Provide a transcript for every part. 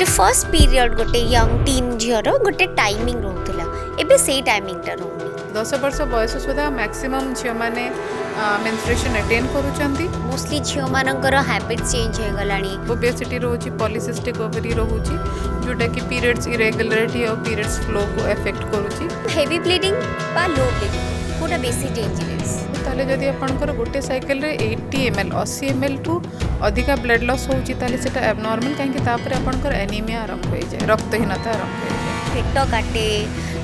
जो first period गोटे young tin झीर गोटे टाइमिंग रोला एबे से टाइमिंगटा रोनी 10 वर्ष बयस सुधा मैक्सिमम झील मैंने मेंस्ट्रुएशन अटेन करूछंती मोस्टली झील मानकर हैबिट चेंज हो गलानी ओबेसिटी रोची पॉलीसिस्टिक ओवरी रोची जोटा कि पीरियड्स इरेगुलरिटी और पीरियड्स फ्लो को अफेक्ट करूची हेवी ब्लीडिंग बा लो ब्लीडिंग कोटा बेसी डेंजरस ताले जदि आपनकर गोटे साइकिल रे 80 ml 80 ml टू अधिका ब्लड लॉस होची ताले सेटा एबनॉर्मल काहे कि तापर आपनकर एनीमिया आरंभ हो जाए रक्तहीनता आरंभ हो जाए पेट काटे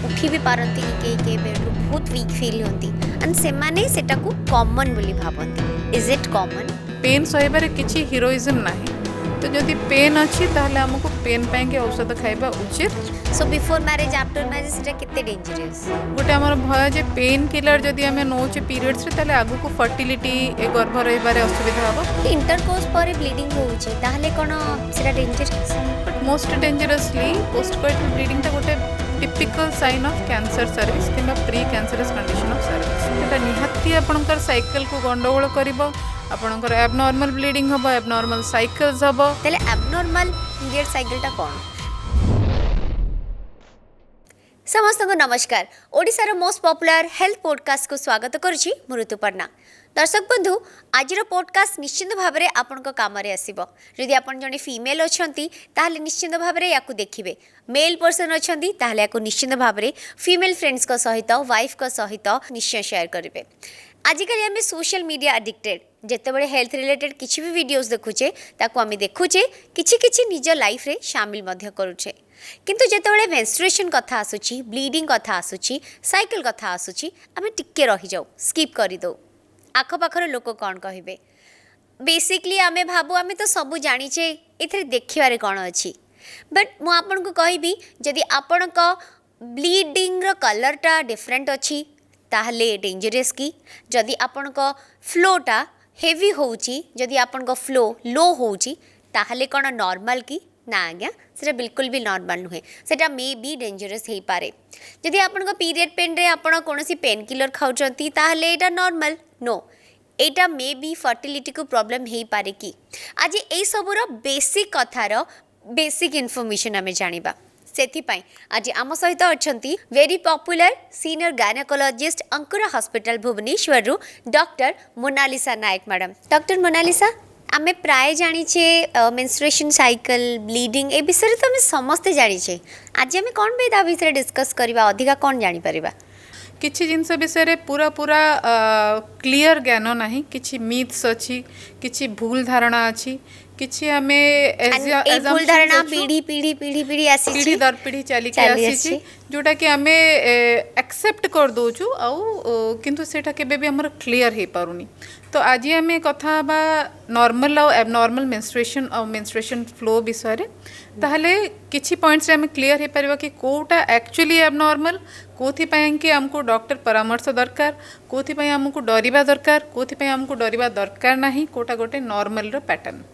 उठी भी पारती के बेडरू बहुत वीक फील होती एंड से माने सेटा को कॉमन बोली भाबंती इज इट कॉमन पेन सहिबारे किछि हीरोइज्म नाही तो जदि पेन अच्छी ताहले हमको पेन पाएंगे औषध खाइबा उचित सो बिफोर मैरिज आफ्टर मैरिज सेटा कितने डेंजरस गोटे हमर भय जे पेन किलर जदि हमें नोचे पीरियड्स रे ताले आगु को फर्टिलिटी ए गर्भ रहिबारे असुविधा हबो इंटरकोर्स पर ब्लीडिंग होउची ताहले कोन सेटा dangerous but most dangerously postcoital bleeding ता गोटे typical sign of cancer cervix किंबा pre cancerous condition of cervix एटा निहाती आपनकर साइकिल को गंडगोल करिवो आपनकर एबनॉर्मल ब्लीडिंग हबो एबनॉर्मल साइकिल्स हबो तले एबनॉर्मल पीरियड साइकिल ता कोन समस्त को नमस्कार Odisha most popular health podcast को स्वागत करुछि मु ऋतुपर्णा दर्शक बंधु आज पॉडकास्ट निश्चित भाव में आपण काम आसब जदि आप जड़े फीमेल अच्छा ताहले निश्चित भाव में या देखिए मेल पर्सन अच्छा ताहले या निश्चित भाव में फीमेल फ्रेंड्स को सहित वाइफ को सहित निश्चय शेयर करेंगे आजिकल आम सोशल मीडिया एडिक्टेड जितेबाला हेल्थ रिलेटेड किसी भी वीडियोस देखुचे ताकू आम देखुचे किछि निज लाइफ रे शामिल करुचे किंतु जितेबाला मेंस्ट्रुएशन कथा आसुची ब्लीडिंग कथा आसुची साइकिल कथा आसुची आम टिके रही जाऊ स्किप करदे आखपाखर लोक कौन कहे बेसिकली आमे भाबू आमे तो सब जानीचे एथरे देखिबारे कौन अच्छी बट मु आपन को कहबी जदि आपन को ब्लीडिंग रो कलरटा डिफरेंट अच्छी ताहले डेंजरस की जदि आपन को फ्लोटा हेवी होउची जदि आपन को फ्लो लो होउची ताहले कौन नॉर्मल की ना आज्ञा सेटा बिल्कुल भी नॉर्मल नुहे सेटा मे बी डेंजरस हो पारे जदि आपन को पीरियड पेन रे आपन कोनोसी पेन किलर खाउचंती ताहले एटा normal no Etah may be fertility को प्रॉब्लम हो पारे कि आज ए सबुर बेसिक कथार बेसिक इनफॉरमेशन आमे जानिबा सेथिपाई आज आम सहित अच्छी very popular senior gynaecologist अंकुरा hospital Bhubaneswar रु डॉक्टर मोनालिसा नायक मैडम डॉक्टर मोनालिसा आमे प्राय जानीचे मेंस्ट्रुएशन साइकिल ब्लीडिंग ए विषय तो आमे समस्ते जानीचे आज आमे कौन बे ता विषय डिस्कस करबा अधिका कौन जानी परिबा किछि जिनस विषय पूरा पूरा क्लियर ज्ञान नाही किछि मिथ्स अछि किछि भूल धारणा अछि किछि हमें भूल धारणा पीढ़ी पीढ़ी पीढ़ी पीढ़ी आसी पीढ़ी दर पीढ़ी चली के आसी जोटा कि हमें एक्सेप्ट कर दोचु आउ किंतु सेटा केबे भी हमर क्लियर हे पारुनी तो आज आम कथा बा नॉर्मल और एबनॉर्मल मेंस्ट्रुएशन और मेंस्ट्रुएशन फ्लो विषय रे ताहले किछि पॉइंट्स रे हमें क्लियर हे परबा कि कोटा एक्चुअली एबनॉर्मल कोथि पय कि हमको डॉक्टर परामर्श दरकार कोथि पय हमको डरिबा दरकार कोथि पय हमको डरिबा दरकार नाही कोटा गोटे नॉर्मल रो पैटर्न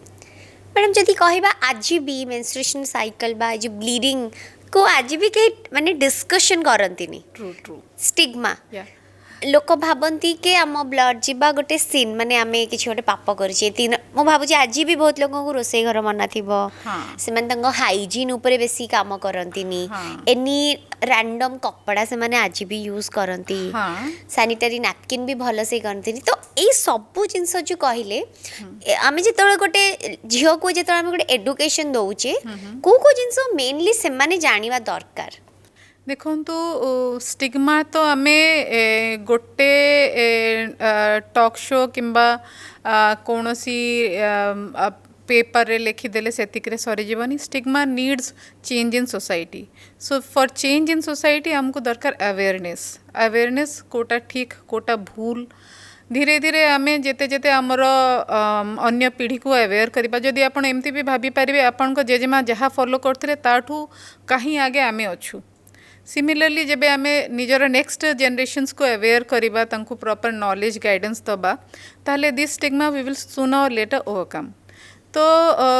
मैडम जदि कहबा आज भी मेंस्ट्रुएशन साइकिल बा जो ब्लीडिंग को आज भी के माने डिस्कशन करंतिनी ट्रू ट्रू स्टिग्मा लोक भावती कि आम ब्लड जीवा गोटे सीन माने आमे किछि गोटे पाप करछे तीन मो भाबुची आज भी बहुत लोगों को रोसई घर मना थिबो से माने तंग हाइजीन ऊपर बेसी काम करंतिनी एनी रैंडम कपड़ा से माने आज भी यूज करंती सैनिटरी नैपकिन भी भल से करंतिनी तो ए सब जिंस जो कहले आमे जेतळे गोटे झियो को जेतळे आमे गोटे एजुकेशन दउचे को जिंस मेनली से माने जानिबा दरकार देखंतु स्टिग्मा तो आमे गोटे टॉक शो किंबा कोनोसी पेपर रे लिखिदेले सेतिकरे सरी जीवनी stigma needs change in society so for change in society हमको दरकार अवेयरनेस कोटा ठीक कोटा भूल धीरे धीरे आमे जेते जेते आमर अन्य पीढ़ी को अवेयर करबा जदि आपण एमती भी भाबी पारिबे आपण को जेजेमा जहा फॉलो करथिले ताठू कहीं आगे आमे अछु सिमिलरली जब आम निजर नेक्स्ट जनरेशन्स को अवेयर करवा तांको प्रॉपर नॉलेज गाइडेंस दबा ताहले this stigma we will sooner or later overcome तो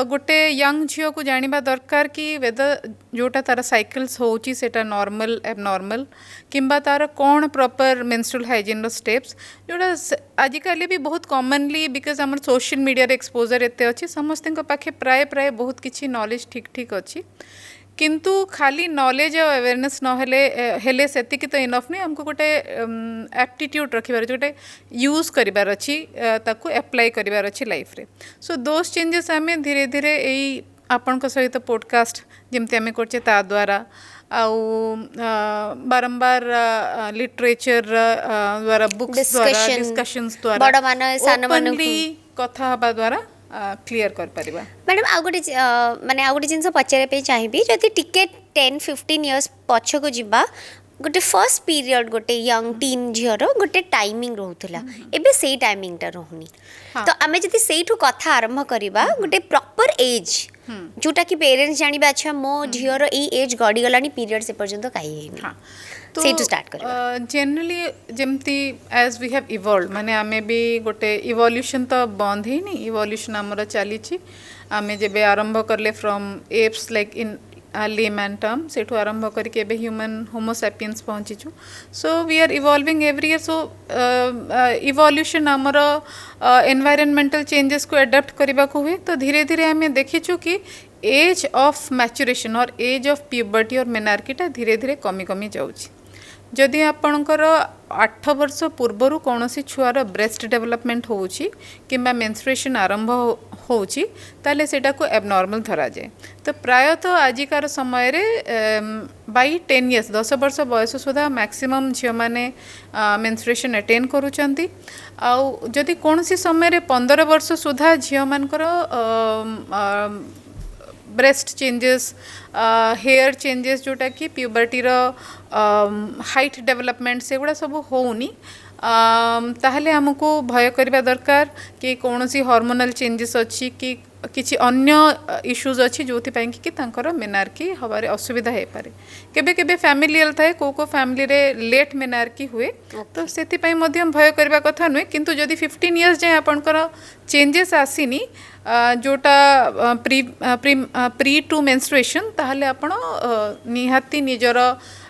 गोटे यंग झील को जानिबा दरकार कि वेदर जोटा तार साइकिल्स होची सेटा नॉर्मल एबनॉर्मल किंबा तार कौन प्रॉपर मेंस्ट्रुअल हाइजीन रो स्टेप्स जोटा आजिकल भी बहुत कॉमनली बिकॉज आम सोशल मीडिया एक्सपोजर एते अच्छी समस्त पाखे प्राय प्राय बहुत किसी नॉलेज ठीक ठीक अच्छी किंतु खाली नॉलेज और अवेयरनेस नहेले सेतिक तो इनफ नहीं हमको गोटे एप्टीट्यूड रखिबार गोटे यूज करिबार अच्छी ताकू अप्लाई करिबार अच्छी लाइफ रे सो दोस चेंजेस आम धीरे धीरे यही आपण सहित पॉडकास्ट जमती आम करचे ता द्वारा आउ बारंबार लिटरेचर द्वारा बुक्स द्वारा डिस्कशंस द्वारा ओपनली कथा हबा द्वारा क्लियर कर परिबा मैडम आउ गोटे माने आउ गोटे जिनस पचारे चाहिए जदि टिके 10-15 इयर्स पछ को जिबा गोटे फर्स्ट पीरियड गोटे यंग टीन झीर गोटे टाइमिंग रोला एबे से टाइमिंग टा रोहनी तो आमे जदि सेठू कथा आरंभ करबा गोटे प्रॉपर एज जोटा कि पेरेंट्स जानिबे अच्छा मो झीर ए एज गडी गलानी पीरियड से पर्यंत काई हेनी तो सेठू स्टार्ट करबा जनरली जेमती एज वी हैव इवॉल्व माने आमे भी गोटे इवोल्यूशन तो बंद ही नहीं इवोल्यूशन हमर चली छी आमे जेबे आरंभ करले from apes like in layman term सेठू आरंभ करके एबे ह्यूमन होमोसैपियंस पहुँचीचु so we are evolving every year so evolution आमर एनवायरनमेंटल चेंजेस को एडाप्ट करने को हुए तो धीरे धीरे आम देखीचु कि एज ऑफ मैच्योरेशन और एज ऑफ प्यूबर्टी और मेनार्कीटा धीरे धीरे कमी कमी जाऊँगी जदि आपणकर 8 वर्ष पूर्वर कौन छुआर ब्रेस्ट डेवलपमेंट होउची किंबा मेंस्ट्रुएशन आरंभ होउची ताले सेटा को एबनॉर्मल धरा जाए तो प्रायतः आजिकार समय रे बाई 10 इयर्स 10 वर्ष बयस सुधा मैक्सिमम झील मैंने मेंस्ट्रुएशन अटेन करूचंती आउ जदि कौन समय रे 15 वर्ष सुधा झील मानकर ब्रेस्ट चेंजेस हेयर चेंजेस जोटा कि प्यूबर्टी हाइट डेवलपमेंट से गुड़ा सब होनी ताहले हमको भय करबा दरकार कि कौन सी हार्मोनल चेंजेस अच्छी कि किसी अन्य इश्यूज अच्छी जो कि तांकर मेनार्की हबारे असुविधा हो पारे केबे केबे फैमिलियल थाए को फैमिली रे लेट मेनार्की हुए तो सेति पई मध्य भय करबा कथा नुहे किंतु जदि 15 इयर्स जाए आपनकर चेंजेस आसीनी जोटा प्री टू मेंस्ट्रुएशन ताहले आपण निहाती निजर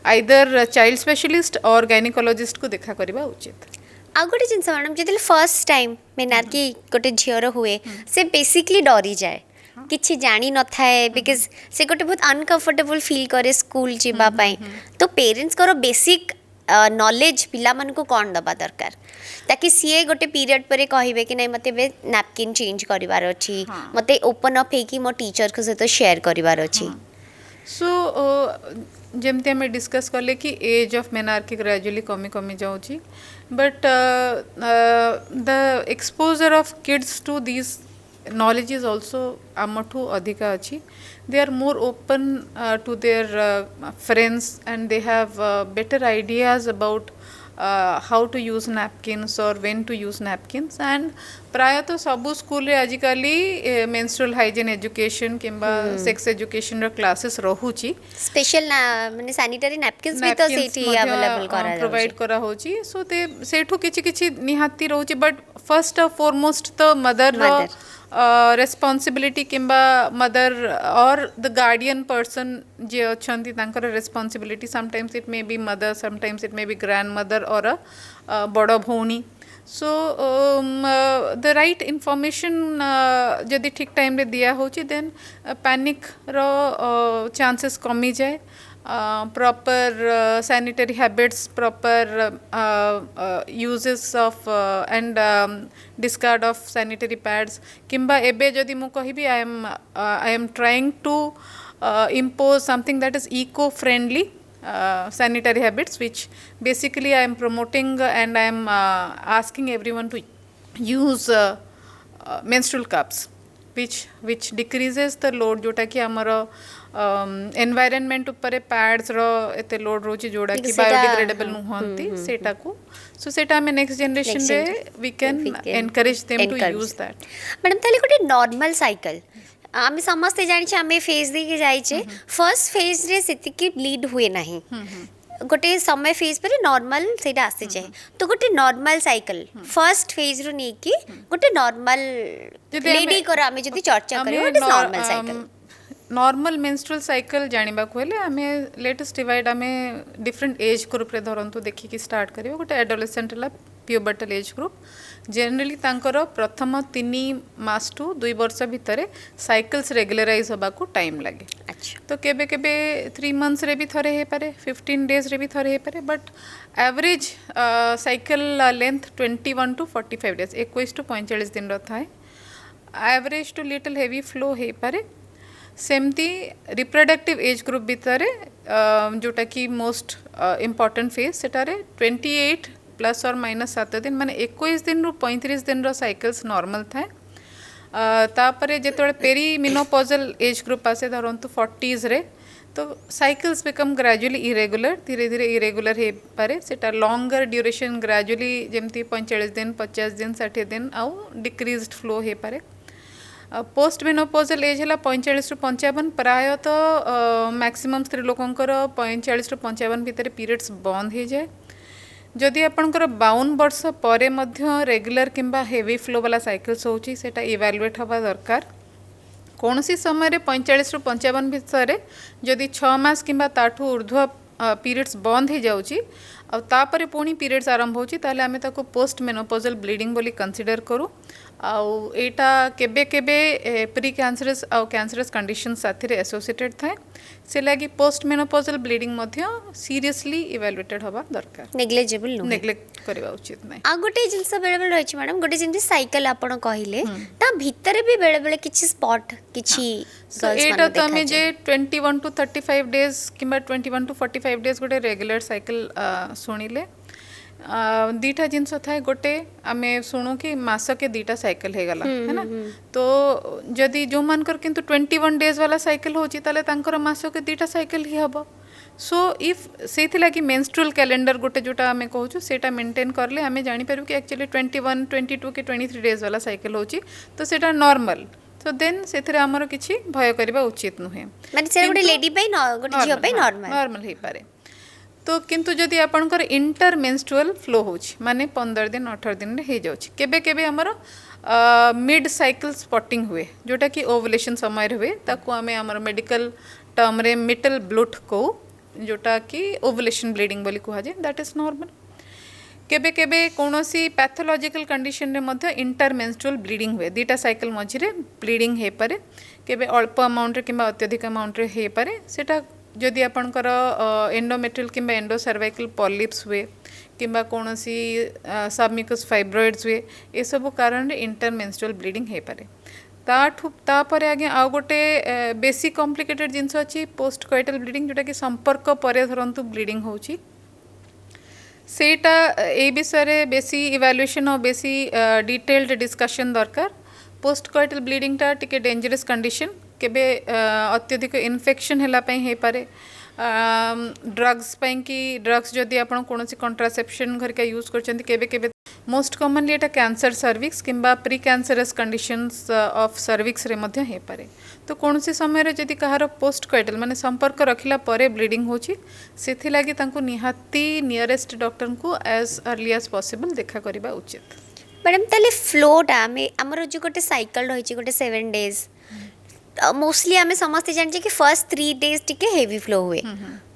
आइदर चाइल्ड स्पेशलिस्ट और गायनिकोलॉजिस्ट को देखा करबा उचित आ गोटे जिनस मैडम जो फर्स्ट टाइम मेनार्की गोटे झीर हुए से बेसिकली डरी जाए किसी जानी न थाए बिकज से गोटे बहुत अनकंफर्टेबल फील करे स्कूल जीवाई तो पेरेंट्स को बेसिक नॉलेज पिला मन को कौन दबा दरकार ताकि सीए गोटे पीरियड पर कहे कि नहीं मते नैपकिन चेंज करिवार अछि मते ओपन अप है कि मो टीचर के सहित शेयर करिवार अछि सो जमती आम डिस्कस कले कि एज ऑफ मेनार्की ग्रेजुअली कमी कमी जाऊँगी but the exposure of kids to this knowledge is also amatu adhika achi they are more open to their friends and they have better ideas about how to use napkins or when to use napkins and प्रायतः सबू school आजिकाली menstrual hygiene education किंबा sex education रो classes रहुची special माने sanitary napkins भी तो सेठी available करा प्रोवाइड करा होची सो ते सेठू किछि किछि निहाती रहउची बट फर्स्ट ऑफ फॉरमोस्ट तो मदर रेस्पॉन्सिबिलिटी किंबा मदर और द गार्डियन पर्सन जे अछंती तांकर responsibility sometimes it may be mother sometimes it may be grand mother और बड़ भौणी सो द राइट इनफॉरमेशन जदि ठीक टाइम रे दिया होची देन पैनिक रो चांसेस कमी जाए proper sanitary habits, proper uses of and discard of sanitary pads. Kimba ebe jodi mu kahibi I am trying to impose something that is eco-friendly sanitary habits, which basically I am promoting and I am asking everyone to use menstrual cups, which decreases the load जोटा कि हमारा environment ऊपर pads रो एते load रोची जोड़ा कि biodegradable नुहंती सेटा को सो सेटा में नेक्स्ट जनरेशन रे we can encourage them to use that. Madam ताले गोटे नॉर्मल साइकिल आम समस्ते जानी आम फेज दे के जाइए फर्स्ट फेज रे सेतिकी ब्लीड हुए नहीं गोटे समय फेज पर नॉर्मल सेटा आसी जाए तो गोटे नॉर्मल साइकिल फर्स्ट फेज रु नहीं कि गोटे नॉर्मल जदि लेडी को आमे जदि चर्चा करियो what is normal cycle normal menstrual cycle जानिबा को हेले आमे लेटेस्ट डिवाइड आमे डिफरेंट एज ग्रुप रे धरंतु देखि कि स्टार्ट करियो गोटे एडोलेसेंट ला प्यूबर्टल एज ग्रुप जनरली तांकर प्रथम 3 मास टू 2 वर्ष भितर साइकिल्स रेगुलराइज होबा को टाइम लागे अच्छा तो केबे केबे 3 मंथ्स रे भी थरे हे पारे 15 डेज रे भी थरे हे पारे but average cycle length 21 to 45 days 21 to 45 दिन रो थाए average to little heavy flow हे पारे सेमती रिप्रोडक्टिव एज ग्रुप भितर जोटा कि मोस्ट इम्पोर्टेंट फेज सेटारे 28 प्लस और माइनस 7 दिन माने 21 दिन रु 35 दिन रो साइकिल्स नॉर्मल थाए तापरे जेतोळे पेरी मिनोपॉजल एज ग्रुप आसे धरंतु 40s रे तो साइकिल्स बिकम ग्रेजुअली इरेगुलर धीरे धीरे इरेगुलर हे पारे सेटा लॉन्गर ड्यूरेशन ग्रेजुअली जेमती 45 दिन 50 दिन 60 दिन आउ डिक्रीज्ड फ्लो हे पारे पोस्ट मेनोपॉजल एज है 45 रु 55 प्राय तो मैक्सिमम स्त्री लोकंकर 45 रु 55 भितर पीरियड्स बंद हो जाए जदि आपणकर 52 वर्ष पर रेगुलर किंबा हेवी फ्लो वाला साइकिल्स होची सेटा इवैल्युएट हवा दरकार कौन सी समय 45 रु 55 भितर जदि 6 मास किंबा ताठू ऊर्ध्व पीरियड्स बंद हो जाउची आ तापरे पुणी पीरियड्स आरंभ होची ताले आमे ताको पोस्ट मेनोपॉजल ब्लीडिंग बोली कंसीडर करू आउ एटा केबे केबे प्री कैंसरस आउ कैंसरस कंडीशन साथी रे एसोसिएटेड थाए से लगी पोस्ट मेनोपॉजल ब्लीडिंग मध्य सीरियसली इवैल्युएटेड हवा दरकार नेग्लिजिबल नो नेग्लेक्ट करबा उचित नै आ गोटे जिनस बेले बेले रहिछि मैडम गोटे जिंती साइकिल आपण कहिले ता भितरे भी बेले बेले किछि स्पॉट किछि एटा तो हमें जे 21 टू 35 डेज किंबा 21 टू 45 डेज गोटे रेगुलर साइकिल सुनिले दीटा जिनस थाए गोटे आमे सुनु कि मास के दीटा साइकिल हे गला है ना तो जदि जो मानकर किंतु 21 डेज वाला साइकिल होची ताले तांकर मास के दीटा साइकिल ही हबो सो इफ सेथि लागी मेंस्ट्रुअल कैलेंडर गोटे जोटा आमे कहूछु सेटा मेंटेन करले आमे जानि परबु कि एक्चुअली 21 22 के 23 डेज वाला साइकिल होची तो सेटा नॉर्मल तो देन सेथरे हमर किछि भय करबा उचित नुहे माने से गोटे लेडी पे गोटे जियो पे नॉर्मल हे पारे तो किंतु जदि आपणकर इंटर मेंस्ट्रुअल फ्लो होची माने 15 दिन 18 दिन रे हे जाउची केबे केबे हमर मिड साइकिल स्पॉटिंग हुए जोटा कि ओवुलेशन समय हुए ताकू आमे हमर मेडिकल टर्म रे मिटल ब्लूट को जोटा कि ओवुलेशन ब्लीडिंग बोली कहा जाए दैट इज नॉर्मल केबे केबे कोनोसी पैथोलॉजिकल कंडीशन रे मध्य इंटर मेंस्ट्रुअल ब्लीडिंग हुए दीटा साइकिल मझिरे ब्लीडिंग हे पारे केबे अल्प अमाउंट रे किंबा अत्यधिक अमाउंट रे हे पारे सेटा जदि आपणकर एंडोमेट्रियल किंबा एंडोसर्वाइकल पॉलिप्स हुए किंबा कोनोसी सबम्यूकस फाइब्रॉइड्स हुए ए सब कारण रे इंटरमेंस्ट्रुअल ब्लीडिंग हे पारे तापर आगे आउ गोटे बेसी कॉम्प्लिकेटेड जिनस अच्छी पोस्ट कोइटल ब्लीडिंग जोटा कि संपर्क पर धरंतु ब्लीडिंग होची सेटा ए विषय बेसी इवैल्यूएशन और बेसी डिटेल्ड डिस्कशन दरकार पोस्ट कोइटल ब्लीडिंग टा टिके डेंजरस कंडीशन केबे अत्यधिक इन्फेक्शन हैला पई हे पारे ड्रग्स पई कि ड्रग्स जदि आपण कोनोसी कंट्रासेप्शन घर का यूज करचंती केबे केबे मोस्ट कॉमनली एटा कैंसर सर्विक्स किंबा pre cancerous conditions of cervix रे मध्य हे पारे तो कोनोसी समय रे जदि कहार पोस्ट कोइटल माने संपर्क रखिला परे ब्लीडिंग होची सेथि लागि तांको निहाती नियरेस्ट डॉक्टर को एज अर्ली एज पॉसिबल देखा करबा उचित मैडम तले फ्लोटा में हमर जो गोटे साइकिल रहिछि गोटे 7 डेज मोस्टली आमे समस्ते जानि कि फर्स्ट 3 डेज टिके हेवी फ्लो हुए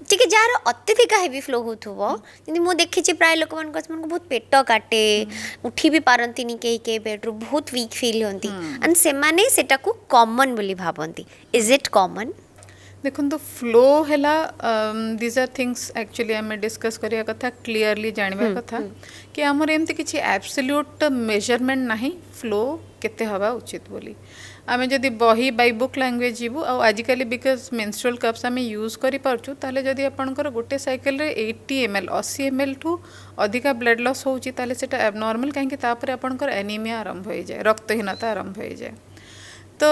ठीक है जार अत्यधिक हेवी फ्लो होथुबो जदि मो देखिछि प्राय लोक मन को बहुत पेट काटे उठी भी पारंती नि के बेडरूम बहुत वीक फील होंती एंड से माने सेटा को कॉमन बोली भाबंती इज इट कॉमन देखो तो फ्लो हैला दीज आर थिंग्स एक्चुअली आम डिस्कस करिया कथा क्लियरली जानवा कथा कि आमर एमती किछि एब्सोल्यूट मेजरमेंट नाही फ्लो केते हवा उचित बोली आमे जदि बही बाय बुक लैंग्वेज जीवु आ आजिकली बिकज मेंस्ट्रुअल कप्स आमे यूज करि परछु ताले जदि आपनकर गोटे साइकिल रे 80 ml 80 ml ठू अधिका ब्लड लॉस होउची ताले सेटा एबनॉर्मल काहे कि तापर आपनकर एनीमिया आरंभ होई जाय रक्तहीनता आरंभ होई जाय तो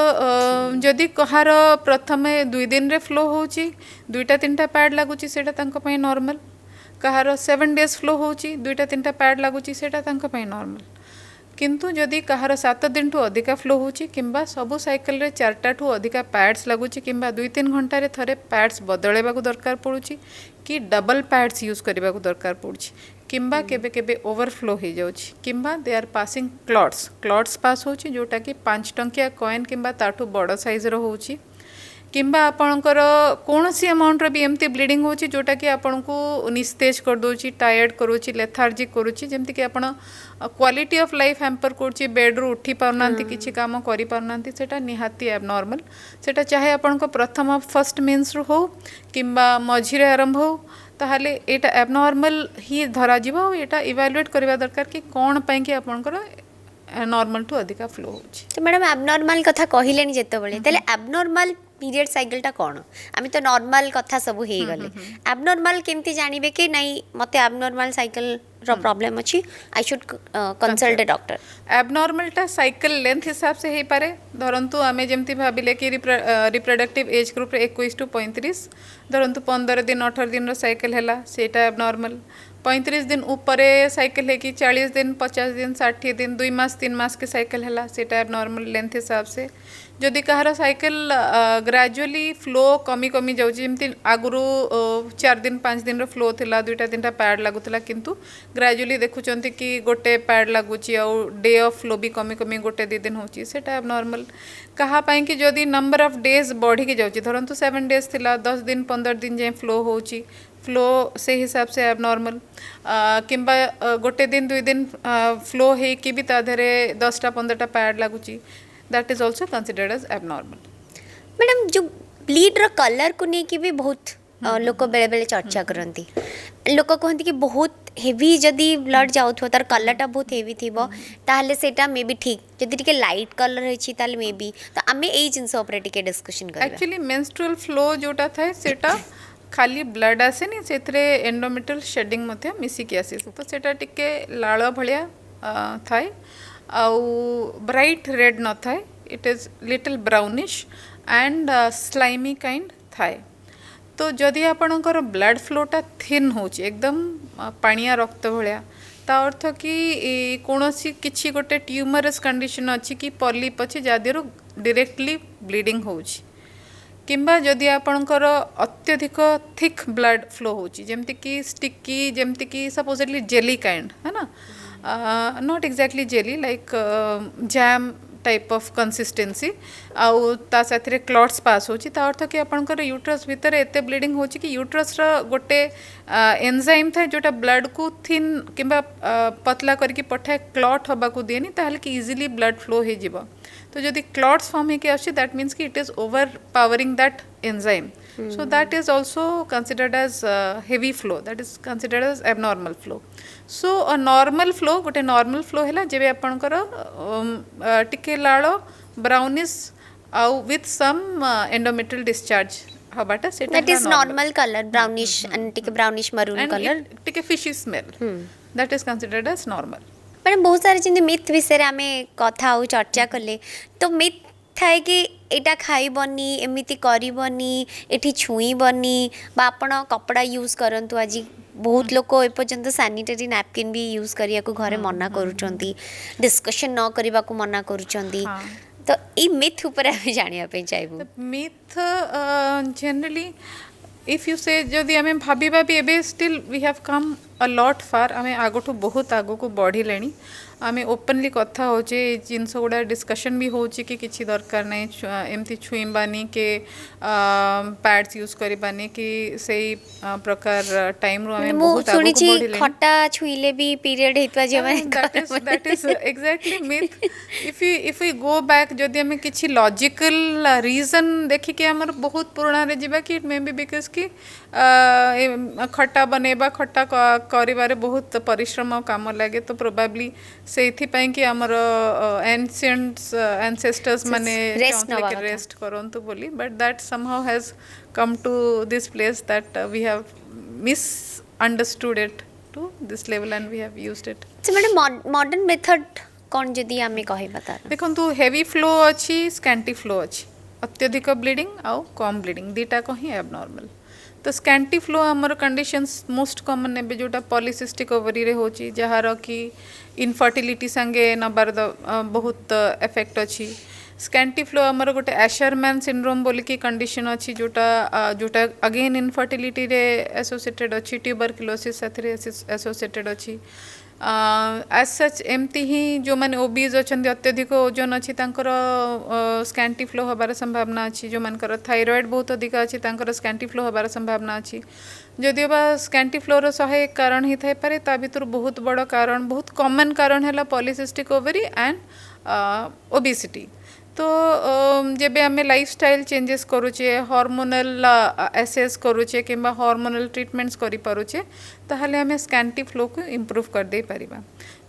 जदि कहार प्रथमे 2 दिन रे फ्लो होउची 2टा 3टा पैड लागुची सेटा तांको पई नॉर्मल कहार 7 डेज फ्लो होउची 2टा 3टा पैड लागुची सेटा तांको पई नॉर्मल किंतु जदि कहार 7 दिन ठू अधिका फ्लो होची किंबा सबु साइकिल रे 4टा ठू अधिका पैड्स लगुची किंबा 2-3 घंटा रे थरे पैड्स बदलेबा को दरकार पड़ुची कि डबल पैड्स यूज करबा को दरकार पड़ुची किंबा केबे केबे ओवरफ्लो हो जाउची किंबा दे आर पासिंग क्लॉट्स पास होची जोटा कि 5 टंकिया कॉइन किंबा ताठू बड़ साइज रो होची किंबा आपणकर कौन सी अमाउंट भी एमती ब्लीडिंग होची जोटा कि आपन को निस्तेज कर दोची टायर्ड करूची लेथार्जिक करूची जेमती कि आपण क्वालिटी ऑफ लाइफ हैम्पर करूची बेड रू उठी पारनांती किछि काम करि पारनांती सेटा निहाती एबनॉर्मल सेटा चाहे आपन को प्रथम फर्स्ट मेंस रू हो किंबा मझिरे आरंभ हो ताहले एटा एबनॉर्मल ही धरा जीवो एटा इवैल्यूएट करबा दरकार कि कोन पई कि आपनकर नॉर्मल टू अधिका फ्लो होची तो मैडम एबनॉर्मल कथा कहिलेनी जेतेबेले तले एबनॉर्मल पीरियड साइकिल टा कौन आम तो नॉर्मल कथा सब हो गले एबनॉर्मल केमती जानिबे कि नहीं मते एबनॉर्मल साइकिल रो प्रॉब्लम अछि I should consult a doctor abnormal टा साइकिल लेंथ हिसाब से हे पारे धरंतु आमे जेमती भाबिले कि रिप्रोडक्टिव एज ग्रुप रे 21 टू 35 धरंतु 15 दिन 18 दिन रो साइकिल हैला सेटा एबनॉर्मल 35 दिन ऊपर साइकिल है कि 40 दिन 50 दिन 60 दिन 2 मास 3 मास के साइकिल है सेटा नॉर्मल लेंथ हिसाब से जदि कहार साइकिल ग्रेजुअली फ्लो कमी कमी जाऊँगी आगुरी 4 दिन 5 दिन फ्लो थिला 2टा 3टा पैड लगुला किंतु ग्रेजुअली देखुं कि गोटे पैड लगुच डे ऑफ फ्लो भी कमी कमी गोटे 2 दिन होची सेटा एबनॉर्मल कहापाई कि जदि नंबर ऑफ डेज बढ़ी जाऊँगी धरंतु 7 डेज थिला 10 दिन 15 दिन जाए फ्लो होची फ्लो से हिसाब से एबनॉर्मल किंबा गोटे दिन 2 दिन फ्लो है कि भी ताधरे 10टा 15टा पैड लगुची that is also considered as abnormal madam जो ब्लीड रो कलर को नहीं कि भी बहुत लोक बेले बेले चर्चा करती लोक कहते कि बहुत हेवी जदि ब्लड जाउथो तार कलरटा बहुत हेवी थिबो ताहले सेटा मे बी ठीक जदि टिके लाइट कलर रही ताहले मे बी तो आमे एई जिंस ऊपर टिके डिस्कशन करबा एक्चुअली मेंस्ट्रुअल फ्लो जोटा थाए सेटा खाली ब्लड आसेनी से एंडोमेट्रियल शेडिंग मध्य मिसिकी आसे तो सेटा टिके लाल भलिया थाए आउ ब्राइट रेड न थाए it is little brownish and slimy kind थाए तो जदि आपणकर ब्लड फ्लोटा थिन होची एकदम पानिया रक्त भलिया ता अर्थ कि कौनसी किछि गोटे ट्यूमरस कंडीशन अच्छी कि पॉलिप अच्छी जादेर डायरेक्टली ब्लीडिंग होची किंबा जदि आपणकर अत्यधिक थिक ब्लड फ्लो होची जेमति कि स्टिकी जेमति कि सपोजिटली जेली काइंड है ना not exactly jelly like jam type of consistency आउ ता साथरे क्लॉट्स पास होची ता अर्थ कि आपणकर यूट्रस भीतर एते ब्लीडिंग होची कि यूट्रस रो गोटे एंजाइम था जोटा ब्लड को थिन किंबा पतला करके पठाए क्लॉट हबा को दिएनी ताहले कि इजीली ब्लड फ्लो हे जिवो तो जदि क्लॉट्स फॉर्म होके आछी दैट मीन्स कि it is over powering that enzyme so that is also considered as heavy flow that is considered as abnormal flow so a normal flow gote normal flow hela jebe apankar टिके लालो brownish au with some endometrial discharge habata seta that is normal color brownish and टिके brownish maroon and color टिके fishy smell that is considered as normal madam बहुत सारे जिन myth विषय आम कथा हो चर्चा कले तो मिथ थाए कि एटा खाइबनी एमिति करिबनी एठी छुईबनी बा आपण कपड़ा यूज करंतु आज बहुत लोक एपर्यंत सैनिटरी नैपकिन भी यूज करिया को घरे मना करूचंती डिस्कशन न करबा को मना करूचंती तो ई मिथ ऊपर हम जानिया पे चाहबो myth generally if you say जदि आम भाबा भी एबे still we have come a lot far आम आगठू बहुत आगो को बढ़ी लेनी आम ओपनली कथा होचे जिनस गुड़ा डिस्कशन भी होची कि किसी दरकार नहीं एमती छुईबानी के पैड्स यूज करबानी कि सही प्रकार टाइम रो आम बहुत आगो को बढ़ी लेनी खट्टा छुईले भी पीरियड हेतवा जे माने that is exactly myth if we go back जदि आम किसी लॉजिकल रीजन देखि के हमर बहुत पुराना रे जिबा कि इट मे बी बिकॉज कि खट्टा बनेबा खट्टा करिबारे बहुत परिश्रम काम लगे तो प्रोबेबली से कि आमर एंशिएंट्स एंसेस्टर्स माने रेस्ट करंतु बोली but that somehow has come to this place that we have misunderstood it to this level and we have used it so madam modern method कौन जदि आमे कहि बता देखंतु हेवी फ्लो अच्छी स्कैंटी फ्लो अच्छी अत्यधिक ब्लीडिंग आउ कम ब्लीडिंग दीटा को ही एबनॉर्मल तो स्कैंटी फ्लो आमर कंडीशंस मोस्ट कॉमन एबे जोटा पॉलीसिस्टिक ओवरी रे होची जहार कि इनफर्टिलिटी संगे नबार बहुत इफेक्ट अच्छी स्कैंटी फ्लो आमर गोटे एशरमैन सिंड्रोम बोली की कंडीशन अच्छी जोटा अगेन इनफर्टिलिटी रे एसोसिएटेड अच्छी ट्यूबरक्लोसिस साथरे एसोसिएटेड अच्छी एज सच एमती ही जो मैंने ओबीज अच्छा अत्यधिक ओजन अच्छी स्कैंटी फ्लो हबार संभावना अच्छी जो मानकर थायराइड बहुत अधिक अच्छी स्कैंटी फ्लो हबार संभावना अच्छी जदिव बा स्कैंटी फ्लोर सहायक कारण ही थाई पारे ता भितर बहुत बड़ कारण बहुत कॉमन कारण है पॉलीसिस्टिक ओवरी एंड ओबेसिटी तो जेबे आमे लाइफस्टाइल चेंजेस करूचे हार्मोनल एसेस करूचे किंबा हार्मोनल ट्रीटमेंट्स करि पारुचे ताहले आमे स्कैंटी फ्लो को इम्प्रूव कर दे परिबा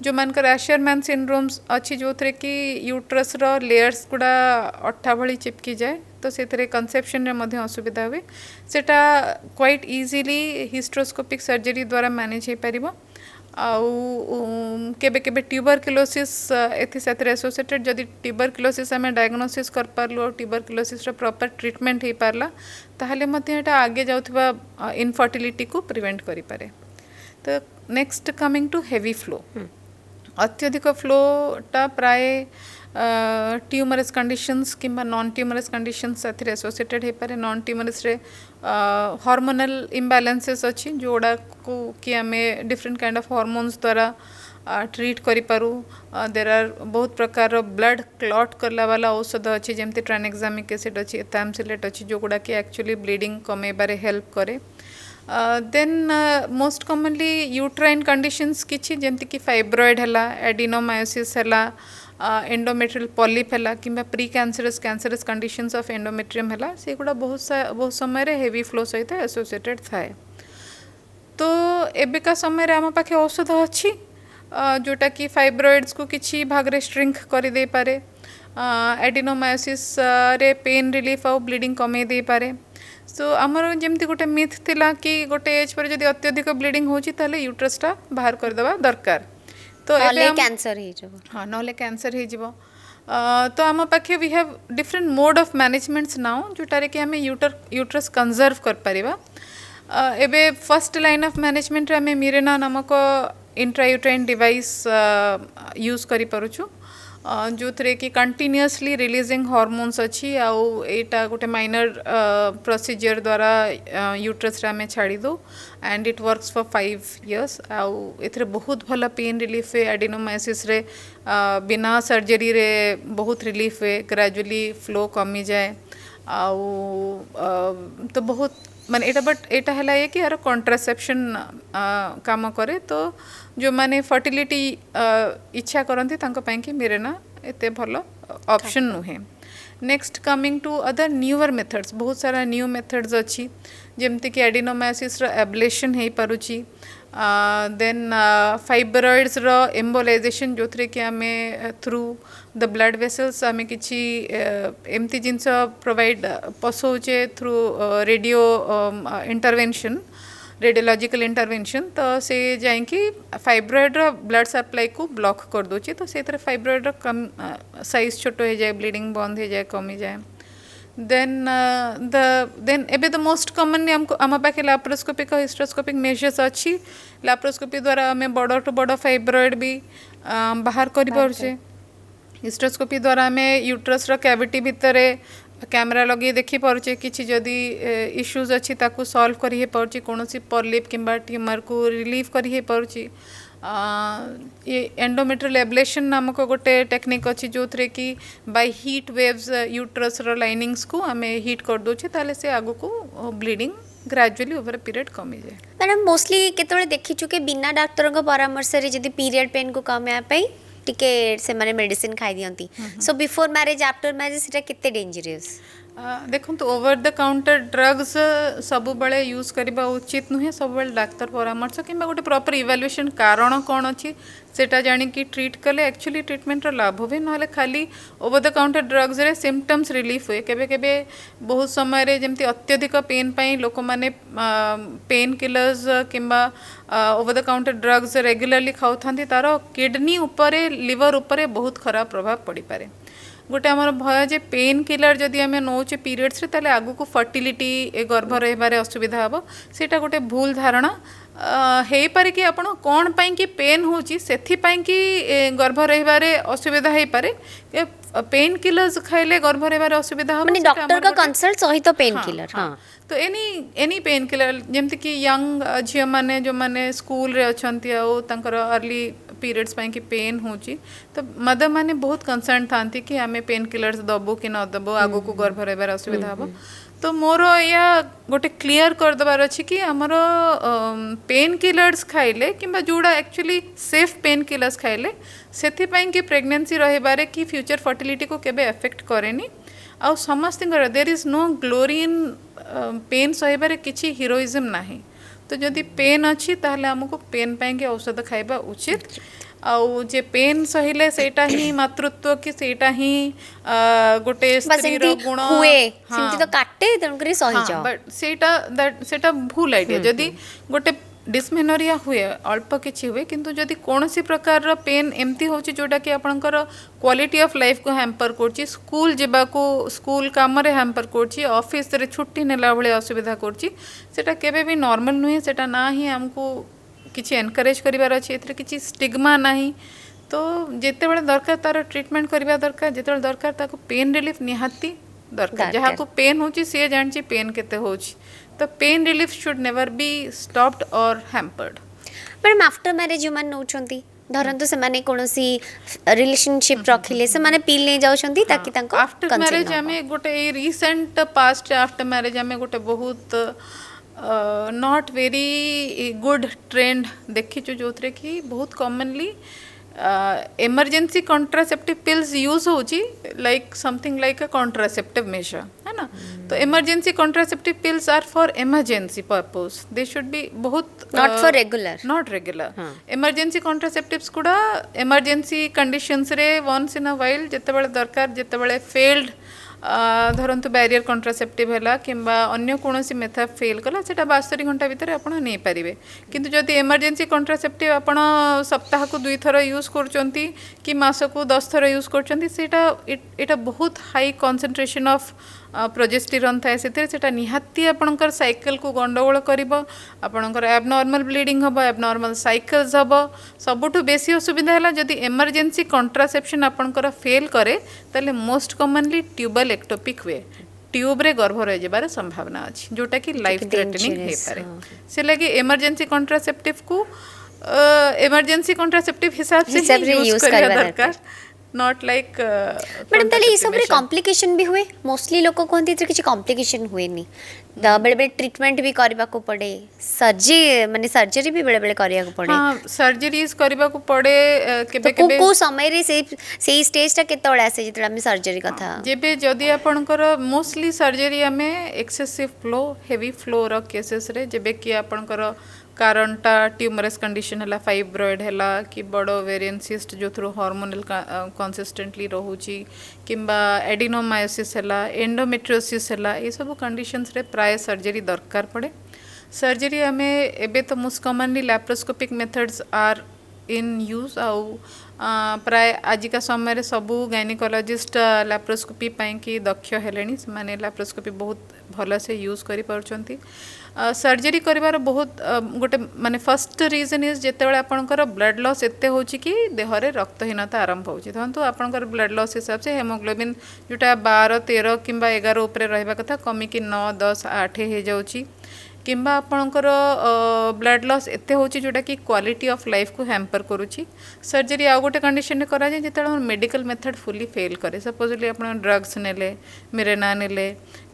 जो मानकर एशरमैन सिंड्रोम्स अच्छी जो थे कि यूट्रस रो लेयर्स गुड़ा अट्ठा भली चिपकी जाए तो से कंसेप्शन रे मध्य असुविधा हुए सेटा क्वाइट इजीली हिस्ट्रोस्कोपिक सर्जरी द्वारा मैनेज हो पारिबो आउ केबे केबे ट्यूबरक्लोसिस एथि साथरे एसोसिएटेड जदि ट्यूबरक्लोसिस आमे डायग्नोसिस कर पारलो ट्यूबरक्लोसिस रो प्रॉपर ट्रीटमेंट हे पारला ताहले मध्य एटा आगे जाउथबा इनफर्टिलिटी को प्रिवेंट करि पारे तो next coming to heavy flow अत्यधिक फ्लोटा प्राय ट्यूमरस कंडीशंस किंबा नॉन ट्यूमरस कंडीशंस साथरे एसोसिएटेड हे पारे नॉन ट्यूमरस रे हार्मोनल इम्बैलेंसेस अच्छी जोड़ा को कि आमे डिफरेंट काइंड ऑफ हार्मोन्स द्वारा ट्रीट करि पारू देर आर बहुत प्रकार ब्लड क्लॉट करला वाला औषध अच्छी जमती ट्रानेक्सामिक एसिड अच्छी एथामसिलेट अच्छी जोगुड़ा कि एक्चुअली ब्लीडिंग कमेबारे हेल्प करे then most commonly uterine conditions किछि जेमती कि फाइब्रॉइड हला एडिनोमायोसिस हला एंडोमेट्रियल पॉलिप हला किंबा pre cancerous conditions of endometrium हला से गुड़ा बहुत समय रे हेवी फ्लो सहित एसोसिएटेड थाए तो एबिका समय रे आम पाखे औषध अच्छी जोटा कि फाइब्रॉइड्स को किछि भाग रे श्रिंक करि दे पारे एडिनोमायोसिस रे पेन रिलीफ और ब्लीडिंग कमे दे पारे सो आमर जमती गोटे मिथ थिला कि गोटे एज पर जदि अत्यधिक ब्लीडिंग होची ताले यूट्रसटा बाहर कर देबा दरकार तो कैंसर ही जो हाँ नले कैंसर ही जीवो तो आम पाखे we have different mode of managements now जोटारे कि आमे यूट्रस कंजर्व कर परिबा एबे फर्स्ट लाइन ऑफ मैनेजमेंट रे आमे मिरेना नामक इंट्रायूट्राइन डिवाइस यूज करि पारुछु जो थे कि कंटिन्यूअसली रिलीजिंग हार्मोन्स अच्छी आउ एटा गोटे माइनर प्रोसीजर द्वारा यूट्रस रे आमे छाड़ी दो and it works for 5 years आउ एथरे बहुत भला पेन रिलीफ है एडिनोमायोसिस रे बिना सर्जरी रे बहुत रिलीफ है ग्रेजुअली फ्लो कमी जाए आउ तो बहुत माने एटा बट एटा हला ये कि यार कॉन्ट्रासेप्शन काम करे तो जो माने फर्टिलिटी इच्छा करती कि मिरेना एते भलो ऑप्शन नुहे next coming to other newer methods बहुत सारा न्यू मेथड्स अच्छी जमती कि एडिनोमायोसिस रो एब्लेशन हो पारुची देन फाइब्रॉइड्स रो एम्बोलाइजेशन जो थे कि आमे थ्रू द ब्लड वेसल्स आमे किछि एमती जिनस प्रोवाइड पसौचे through radio intervention radiological intervention तो से जाइंकी फाइब्रॉइड रो ब्लड सप्लाई को ब्लॉक कर दोची तो से फाइब्रॉइड रो कम साइज छोटो हो जाए ब्लीडिंग बंद हो जाए कमी जाए देन एबे द मोस्ट कॉमनली हमको आम पाखे लैप्रोस्कोपिक और हिस्ट्रोस्कोपिक मेजर्स अच्छी लैप्रोस्कोपी द्वारा आम बड़ टू बड़ फाइब्रॉइड भी बाहर कर पारुछे हिस्ट्रोस्कोपी द्वारा आम यूट्रस रो कैविटी भितर कैमरा लगे देखी पारुछे किछि जदि इश्यूज अच्छी ताकू सॉल्व करि हे पारुछी कोनोसी पॉलिप किंबा ट्यूमर को रिलीव करि हे पारुछी ये एंडोमेट्रियल एब्लेशन नामक गोटे टेक्निक अच्छी जो थे कि बाय हीट वेव्स यूट्रस रो लाइनिंग्स को आम हीट कर दोचे ताले से आगु को ब्लीडिंग ग्रेजुअली ओवर पीरियड कमी जाए मैडम मोस्टली केतोळे देखिछु के बिना डाक्टर को परामर्श रे जदि पीरियड पेन को कमे पई टिके से माने मेडिसिन खाई दियंती so before marriage after marriage सेटा कितने डेंजरस देखो तो ओवर द काउंटर ड्रग्स सब बड़े यूज करबा उचित नुहे सब बड़े डाक्तर परामर्श किंबा गोटे प्रॉपर इवैल्यूएशन कारण कौन अच्छी सेटा जानी कि ट्रीट कले एक्चुअली ट्रीटमेंट रो लाभ होबे नहले खाली ओवर द काउंटर ड्रग्स रे सिम्पटम्स रिलीफ हुए केबे केबे बहुत समय रे जेमती अत्यधिक पेन पई लोक माने पेन किलर्स किंबा over the counter drugs regularly खाउथांती तारो किडनी उपरे लिवर उपरे बहुत खराब प्रभाव पड़ी पारे गोटे आमर भय जे पेन किलर जदि आम नौचे पीरियड्स ताले आगु को फर्टिलिटी गर्भ रहिबारे असुविधा हबो सेटा गोटे भूल धारणा हे पारे कि आपण कोन पई कि पेन होची सेथि पई कि गर्भ रहिबारे असुविधा हे पारे पेन किलर्स खाइले गर्भ रहिबारे असुविधा हबो माने डॉक्टर का कंसल्ट सहित पेन किलर हाँ तो एनी पेन किलर जमती कि यंग झील मैंने जो मैंने स्कूल रे अच्छंती आउ तांकर अर्ली पीरियड्स पाई कि पेन होची तो मदर माने बहुत कंसर्न थांती कि आमे पेन किलर्स दबो कि न दबो आगो को गर्भ रहिबार असुविधा हबो तो मोर या गोटे क्लियर कर दबार अछि कि हमर पेन किलर्स खाइले किंबा जोड़ा एक्चुअली सेफ पेन किलर्स खाइले सेथि पई कि प्रेगनेंसी रहिबारे कि फ्यूचर फर्टिलिटी को केबे अफेक्ट करेनी आउ समस्त there is no glory in pain सहिबारे किछि हीरोइज्म नाही तो जदि पेन अच्छी ताहले हमको पेन पाई के औषध खाइबा उचित आउ जे पेन सहिले सेटा ही मातृत्व कि सेटा ही गोटे स्त्री रो गुण हुए सिमती तो काटे तनकरी सही जाओ बट सेटा भूल आइडिया जदि गोटे डिस्मेनोरिया हुए अल्प किछि हुए किंतु जदि कोनोसी प्रकार रो पेन एमती होची जोटा कि आपनकर क्वालिटी ऑफ लाइफ को हैम्पर करची स्कूल जेबा को स्कूल काम रे हैम्पर करची ऑफिस रे छुट्टी नेला भले असुविधा करची सेटा केबे भी नॉर्मल नुहे सेटा ना ही हमको किछि एनकरेज करिवार अछि एथरे किछि स्टिग्मा नाही तो जेते बेले दरकार तार ट्रीटमेंट करिवा दरकार जेते बेले दरकार ताको पेन रिलीफ निहाती दरकार जहा को पेन होची से जानची पेन केते होची तो pain relief should never be stopped और हैम्पर्ड मैडम आफ्टर मैरिज जो मान नउछंती धरंतु से माने कोनोसी रिलेशनशिप रखिले से माने पील नै जाउछंती ताकि तांको आफ्टर मैरिज हमें गोटे रिसेंट पास्ट आफ्टर मैरिज हमें गोटे बहुत नॉट वेरी गुड ट्रेंड देखी जो थे कि बहुत commonly emergency contraceptive pills use होची like something like a contraceptive measure है ना तो emergency contraceptive pills are for emergency purpose they should be बहुत not for regular not regular emergency contraceptives कुड़ा emergency conditions रे once in a while जेते बेले दरकार जेते बेले failed धरंतु बैरियर कंट्रासेप्टिव है किंबा अन्य कोनोसी मेथड फेल कला सेटा 72 घंटा भीतर आपण नै पारिबे किंतु जदि इमरजेंसी कंट्रासेप्टिव आपण सप्ताह को 2 थर यूज करचंती कि मास को 10 थर यूज करचंती सेटा एटा बहुत हाई कंसंट्रेशन ऑफ प्रोजेस्टेरॉन थाए सेटा निहाती आपणकर साइकिल को गंडगोल करिवो आपणकर एबनॉर्मल ब्लीडिंग हबो एबनॉर्मल साइकिल्स हबो सबुठु बेसी असुविधा हला जदि इमरजेंसी कंट्रासेप्शन आपणकर फेल करे ताले मोस्ट कॉमनली ट्यूबल एक्टोपिक हुए ट्यूब रे गर्भ रह जबार संभावना अछि जोटा कि लाइफ थ्रेटनिंग हे पारे से लगी इमरजेंसी कंट्रासेप्टिव को इमरजेंसी कंट्रासेप्टिव हिसाब से यूज करबा दरकार नॉट लाइक मैडम ताले ई सब रे कॉम्प्लिकेशन भी हुए मोस्टली लोक कहंती जे किछि कॉम्प्लिकेशन हुए नी द बेले बेले ट्रीटमेंट भी करबा को पड़े सर्जरी भी बेले बेले करिया को पड़े हां सर्जरीज करबा को पड़े केबे केबे को समय रे से स्टेज टा केतोळे आसे जेतला हम सर्जरी कथा जेबे जदी आपनकर मोस्टली सर्जरी हमें एक्सेसिव फ्लो हेवी फ्लो रो केसेस रे जेबे कि आपनकर कारणटा ट्यूमरस कंडीशन है फाइब्रॉइड है कि बड़ ओवेरियन सिस्ट जो थ्रू हार्मोनल कंसिस्टेंटली रोची किंबा एडिनोमायोसिस है एंडोमेट्रियोसिस है ये सब कंडीशंस रे प्राय सर्जरी दरकार पड़े सर्जरी हमें एबे तो most commonly laparoscopic methods are in use आउ प्राय आजिका समय सबू गायनिकोलॉजिस्ट लैप्रोस्कोपी पाई कि दक्ष हेलेनी माने लैप्रोस्कोपी बहुत भल से यूज करि पारछंती सर्जरी करिवार बहुत गोटे माने फर्स्ट रीजन इज जेतेबेले आपनकर ब्लड लॉस एते होची कि देह रे रक्तहीनता आरंभ होची धरंतु आपनकर ब्लड लॉस हिसाब से हेमोग्लोबिन जोटा 12 13 किंबा 11 ऊपर रहबा कथा कमी कि 9 10 8 हे जाउची किंबा आपनकर ब्लड लॉस एते होची जोटा कि क्वालिटी ऑफ लाइफ को हैम्पर करूची सर्जरी आ गोटे कंडीशन करा जाय जेतेबेले मेडिकल मेथड फुली फेल करे सपोजली आपन ड्रग्स नेले मिरेना नेले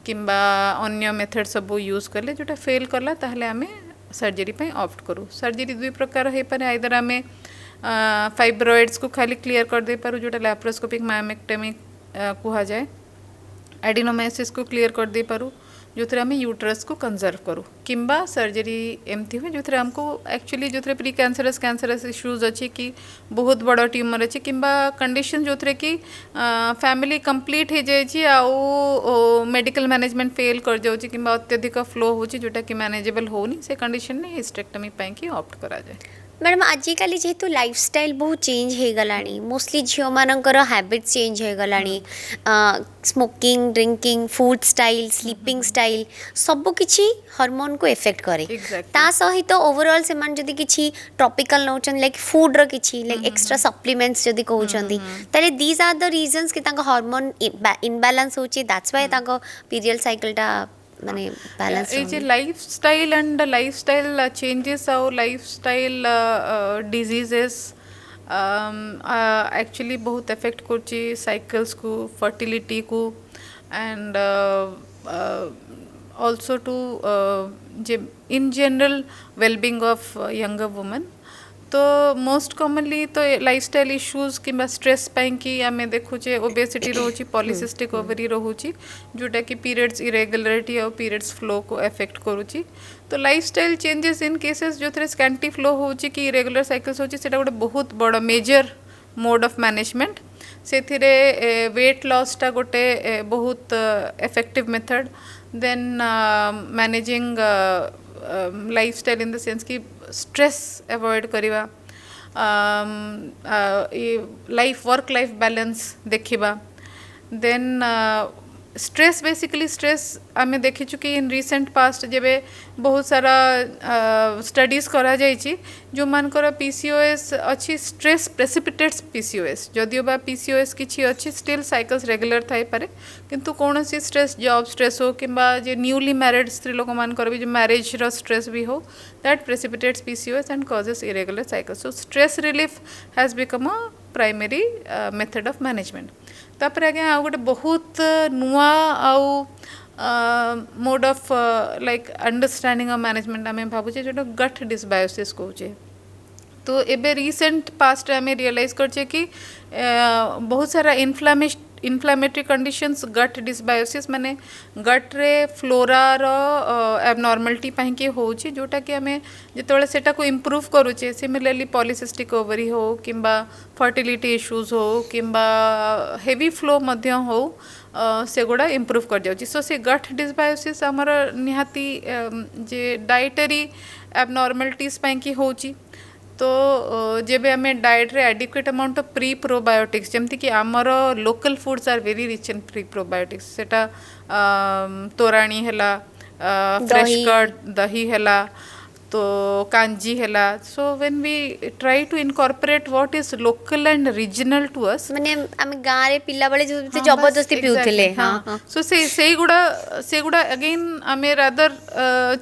किंबा अन्य मेथड सब यूज कले जोटा फेल कला ताहले आमे सर्जरी पे ऑप्ट करू सर्जरी दुई प्रकार है पारे आइदर आमे फाइब्रॉइड्स को खाली क्लियर कर दे पारू जोटा लैप्रोस्कोपिक मायोमेक्टमी कुहा जाए एडिनोमायोसिस को क्लियर कर दे पारू जो थे आम यूट्रस को कंजर्व करूँ किंबा सर्जरी एमती हुए जो थे हमको एक्चुअली जो थे प्री कैंसरस इश्यूज अच्छी कि बहुत बड़ा ट्यूमर अच्छी किंबा कंडीशन जो थे कि फैमिली कंप्लीट हो जाए मेडिकल मैनेजमेंट फेल कर जाऊँगी किंबा अत्यधिक फ्लो होची जोटा कि मैनेजेबल होनी से कंडीशन ने हिस्टेक्टमी पाई कि ऑप्ट करा जाए मैडम आजिकल जेहेतु लाइफस्टाइल बहुत चेंज हो गलानी मोस्टली झील मानकर हैबिट्स चेंज हो गलानी smoking drinking food style sleeping style सब किछि हार्मोन को इफेक्ट करे Exactly. ता सहित ओवरऑल से मान जदी किछि टॉपिकल नौचन लाइक फूड रो किछि लाइक एक्स्ट्रा सप्लीमेंट्स जदी कहउचंदी ताले दीज आर द रीजंस कि तांको हार्मोन इनबैलेंस होची दैट्स व्हाई तांको पीरियड साइकिल टा माने बैलेंस ये जे लाइफस्टाइल एंड लाइफस्टाइल चेंजेस और लाइफस्टाइल डिजीजेस एक्चुअली बहुत इफेक्ट करची साइकिल्स को फर्टिलिटी को and also to in general well-being of younger women तो मोस्ट कॉमनली तो लाइफस्टाइल इश्यूज किंबा स्ट्रेस पाई कि आम देखुचे ओबेसिटी रोची पॉलिसिस्टिक ओवरी रोची जोटा कि पीरियड्स इरेगुलरिटी और पीरियड्स फ्लो को एफेक्ट करुची तो लाइफस्टाइल चेंजेस इन केसेस जो थे स्कैंटी फ्लो होची कि इरेगुलर साइकिल्स होची सेटा गोटे बहुत बड़ मेजर मोड ऑफ मैनेजमेंट से वेट लॉस टा गोटे बहुत effective method then managing lifestyle in the sense कि स्ट्रेस अवॉइड करवा लाइफ वर्क लाइफ बैलेंस देखिबा देन स्ट्रेस बेसिकली स्ट्रेस आम देखीचु कि इन रिसेंट पास्ट जेबे बहुत सारा स्टडीज करा जाइछि जो मानकर पीसीओएस अच्छी स्ट्रेस प्रेसिपिटेट्स पीसीओएस जदियो बा पीसीओएस किछि अच्छी स्टिल साइकल्स रेगुलर थाई पारे किंतु कौन सी स्ट्रेस जॉब स्ट्रेस हो किंबा जे न्यूली मैरिड स्त्री लोक मानकर भी जो मैरिज रो स्ट्रेस भी हो that precipitates PCOS and causes irregular cycles so stress relief has become a primary method of management तापर आज्ञा आ गोटे बहुत नुआ आउ mode of like understanding of management आम भावुचे जो गट डिसबायोसिस कहूचे तो एबे रिसेंट पास्ट आम रियलाइज करछे कि बहुत सारा इन्फ्लामेटरी कंडीशंस गट डिसबायोसिस माने गट रे फ्लोरा रो एबनॉर्मलिटी पाइके होची जोटा कि आमे जेतोले सेटा को इम्प्रूव करूचे सिमिलरली पॉलिसिस्टिक ओवरी हो किंबा फर्टिलिटी इश्यूज हो किंबा हेवी फ्लो मध्य हो से गुड़ा इम्प्रूव कर जाउची सो से गट डिसबायोसिस हमर निहाती जे डाइटरी एबनॉर्मलिटीज पाइके होची तो जेबे आम डाइट रे adequate amount of pre probiotics जमती कि आमर local foods are very rich in pre probiotics सेटा तोराणी हैला फ्रेश कर्ड दही हैला तो कांजी हैला so when we try to incorporate what is local and regional to us माने हम गां रे पिल्ला बळे जो जबरदस्ती पिउथिले हां सो से गुड़ा अगेन आमे रादर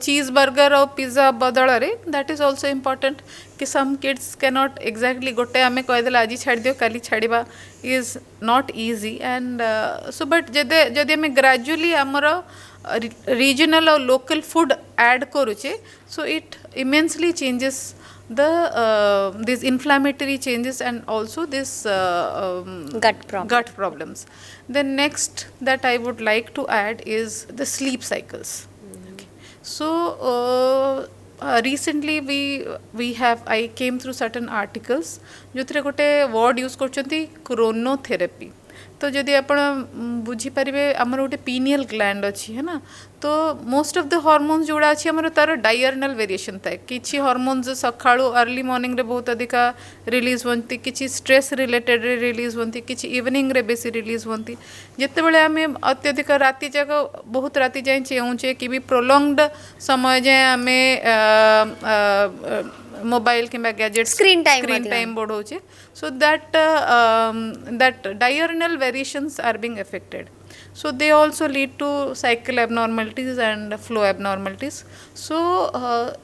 चीज बर्गर और पिज्जा बदल रे दैट इज आल्सो इम्पोर्टेंट कि सम किड्स कैनॉट एग्जैक्टली गोटे आमे कहदेला आज छाड़ दियो काली छाड़िबा is not easy and so but जदि आमे ग्रेजुअली आमर regional or local food add करुचे so it immensely changes the these inflammatory changes and also this gut problems. Then next that I would like to add is the sleep cycles. Okay. So recently we have I came through certain articles जो थे गोटे word use करचंती chronotherapy तो जदि आपण बुझीपारे आमर गोटे pineal gland अच्छी है ना तो मोस्ट ऑफ द हार्मोन्स जोड़ा अच्छी आमर तार डायरनल वेरिएशन थाए किछि हार्मोन्स सकाळु अर्ली मॉर्निंग रे बहुत अधिका रिलीज होती किछि स्ट्रेस रिलेटेड रे रिलीज होती किछि इवनिंग रे बेसी रिलीज होती जितेबाला आम अत्यधिक राति जाक बहुत राति जाए चेउचे कि भी प्रोलॉन्ग्ड समय जाए आम मोबाइल किंबा गैजेट स्क्रीन टाइम बढ़ाऊे so that that diurnal variations are being affected so they also lead to cycle abnormalities and flow abnormalities so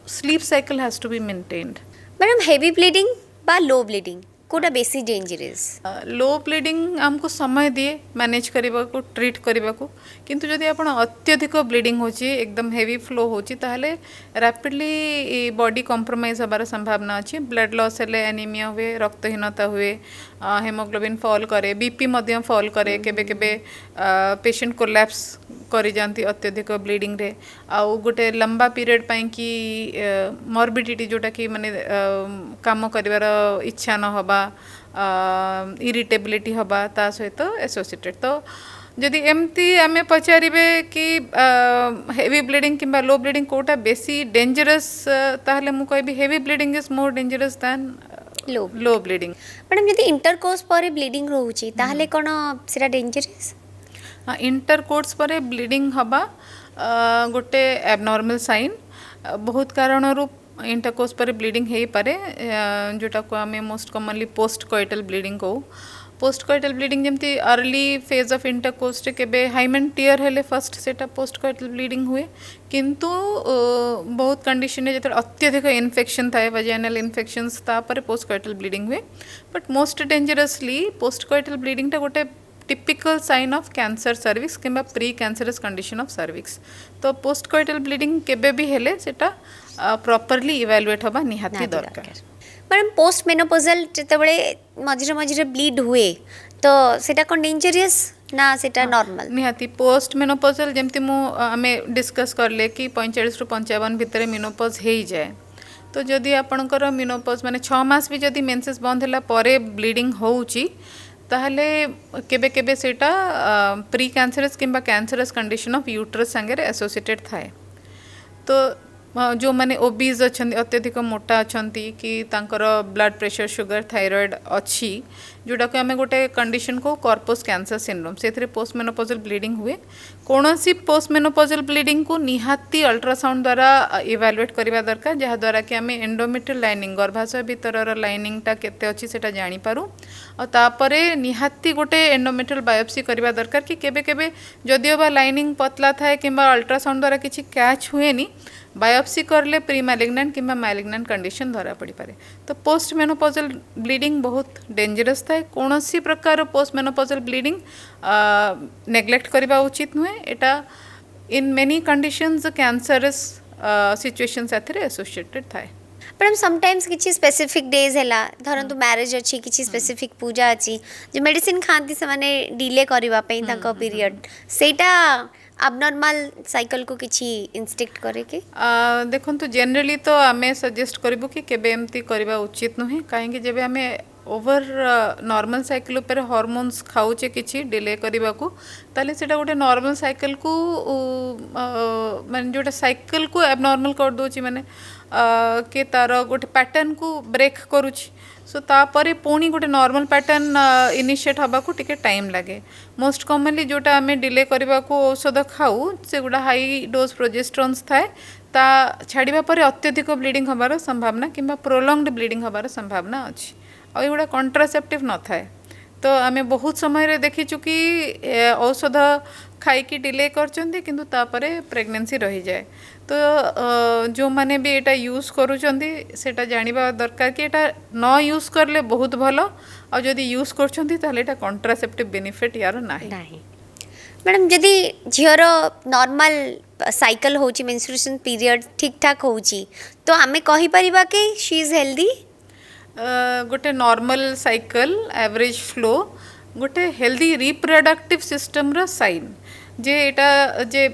sleep cycle has to be maintained. Madam heavy bleeding बा लो bleeding Kota बेसी dangerous लो bleeding आमको समय दिए manage करने को treat करने को किंतु जदि आप अत्यधिक ब्लीडिंग होची एकदम हेवी फ्लो होची ताहले रैपिडली बॉडी कॉम्प्रोमाइज हबार संभावना अच्छी ब्लड लॉस हेले एनीमिया हुए रक्तहीनता हुए हेमोग्लोबिन फॉल करे बीपी मध्य फॉल करे केबे केबे पेशेंट कोलैप्स करी जाती अत्यधिक ब्लीडिंग रे आउ गोटे लंबा पीरियड पाई कि मॉर्बिडिटी जोटा कि माने काम करिवार इच्छा न हबा इरिटेबिलिटी हबा ता सहित एसोसिएटेड तो जदि एमती आमे पचारिबे कि हेवी ब्लीडिंग किंबा लो ब्लीडिंग कोटा बेसी डेंजरस ताहले मु कहबी heavy bleeding is more dangerous than low low bleeding madam जदि इंटरकोर्स पर ब्लीडिंग रोची ताहले कोन सेरा डेंजरस इंटरकोर्स पर ब्लीडिंग हवा गोटे एबनॉर्मल साइन बहुत कारणरू इंटरकोर्स पर ब्लीडिंग हो पारे जोटा को आम most commonly post coital bleeding कहू पोस्ट कोइटल ब्लीडिंग जमती अर्ली फेज ऑफ इंटरकोर्स केबे हाइमेन टीयर हेले फर्स्ट सेटा पोस्ट कोइटल ब्लीडिंग हुए किंतु बहुत कंडीशन है जो अत्यधिक इन्फेक्शन थाए वजाइनल इन्फेक्शंस तापर पोस्ट कोइटल ब्लीडिंग हुए but most dangerously post coital bleeding टा गोटे typical sign of cancer cervix किंबा pre cancerous condition of cervix तो पोस्ट कोइटल ब्लीडिंग केबे भी हेले सेटा प्रॉपर्ली इवैल्यूएट होबा निहाती दरकार मैडम पोस्ट मेनोपोजल जेतेबेले मझिरे मझिरे ब्लीड हुए तो सेटा कोन डेंजरस ना सेटा नॉर्मल निहाती पोस्ट मेनोपोजल जेमती मु आमे डिस्कस करले कि 45 रु 55 भितर मेनोपोज हे जाए तो जदि आपणकर मेनोपोज माने 6 मास भी जदि मेंसेस बंद होला परे ब्लीडिंग होउची ताहले केबे केबे सेटा प्री कैंसरस किंबा कैंसरस कंडीशन ऑफ यूट्रस संगे एसोसिएटेड थाए तो जो माने ओबीज अच्छी अत्यधिक मोटा अच्छा कि तांकर ब्लड प्रेशर शुगर थायराइड अच्छी जोटा को आम गोटे कंडीशन को कॉर्पस कैंसर सिंड्रोम से पोस्ट मेनोपोजल ब्लीडिंग हुए कौन सी पोस्ट मेनोपोजल ब्लीडिंग को निहाती अल्ट्रासाउंड द्वारा इवैल्यूएट करवा दरकार जहाँ द्वारा कि आम एंडोमेट्रियल लाइनिंग गर्भाशय भीतर लाइनिंग टा केते अच्छी सेटा जानी पारू और तापरे निहाती गोटे एंडोमेट्रियल बायोप्सी करवा दरकार कि केबे केबे जदिओ बा लाइनिंग पतला थाए किंबा अल्ट्रासाउंड द्वारा किसी कैच हुएनी बायोप्सी करले प्री मैलिग्नेंट किंबा मैलिग्नेंट कंडीशन धरा पड़ी पारे तो पोस्ट मेनोपोजल ब्लीडिंग बहुत डेंजरस थाए कौन सी प्रकार पोस्ट मेनोपोजल ब्लीडिंग नेग्लेक्ट करवा उचित नुहे एटा in many conditions cancerous situation साथे एसोसिएटेड थाए मैडम समटाइम्स किसी स्पेसिफिक डेज है धरतु मैरिज अच्छी किसी स्पेसिफिक पूजा अच्छी जो मेडिसिन खाती से माने डिले करबा पई ताको पीरियड सेटा abnormal साइकिल को किछि इंस्टिक्ट करे के देखो तो जनरली तो आमे सजेस्ट करिबो कि केबे एमती करबा उचित नुहे काहेकि जेबे आमे ओवर नॉर्मल साइकिल उपर हार्मोन्स खाऊचे किछि डिले करबा को ताले सेटा गोटे नॉर्मल साइकिल को माने जोटा साइकिल को एबनॉर्मल कर दोची माने के तार गोटे पैटर्न को ब्रेक करूची सो तापरे पुणी गोटे नॉर्मल पैटर्न इनिशिएट हवा को टिके टाइम लगे मोस्ट कॉमनली जोटा आमे डिले करबा को औषध खाऊ से गुडा हाई डोज प्रोजेस्टेरोन्स थाए ता छाड़िबा परे अत्यधिक ब्लीडिंग हबार संभावना किंबा प्रोलॉन्ग्ड ब्लीडिंग हबार संभावना अच्छी और एगुड़ा कंट्रासेप्टिव न थाए तो आमे बहुत समय रे देखिचु कि औषध खाइकी डिले करचंदी किंतु तापरे प्रेगनेंसी रही जाए तो जो माने भी एटा यूज करूचंदी सेटा जानिबा दरकार कि एटा न यूज करले बहुत भलो और जदि यूज करचंदी ताले एटा कंट्रासेप्टिव बेनिफिट यार नाही मैडम जदि झियर नॉर्मल साइकिल होची मेंस्ट्रुएशन पीरियड ठीक ठाक होची तो आमे कहि परिबा कि शी इज हेल्दी गोटे नॉर्मल साइकिल एवरेज फ्लो गोटे हेल्दी रिप्रोडक्टिव सिस्टम रो साइन जे एटा जे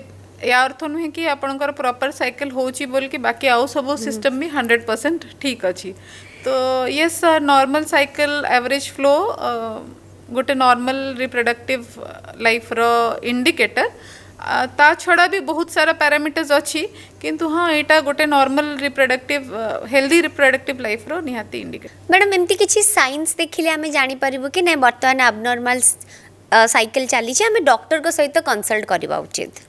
या अर्थ नुहे कि आपणकर प्रॉपर साइकिल होची बोल कि बाकी आउ सब सिस्टम भी 100% ठीक अच्छी तो yes normal cycle average flow गोटे नॉर्मल रिप्रोडक्टिव लाइफ रो इंडिकेटर ता छड़ा भी बहुत सारा पैरामीटर्स अच्छी किंतु हाँ यहाँ गोटे normal reproductive healthy reproductive life रो निहाती इंडिकेटर मैडम एमती किसी साइंस देखिले आमे जानि परिबो कि नै वर्तमान एबनॉर्मल साइकिल चली आमे डॉक्टर को सहित कंसल्ट करबा उचित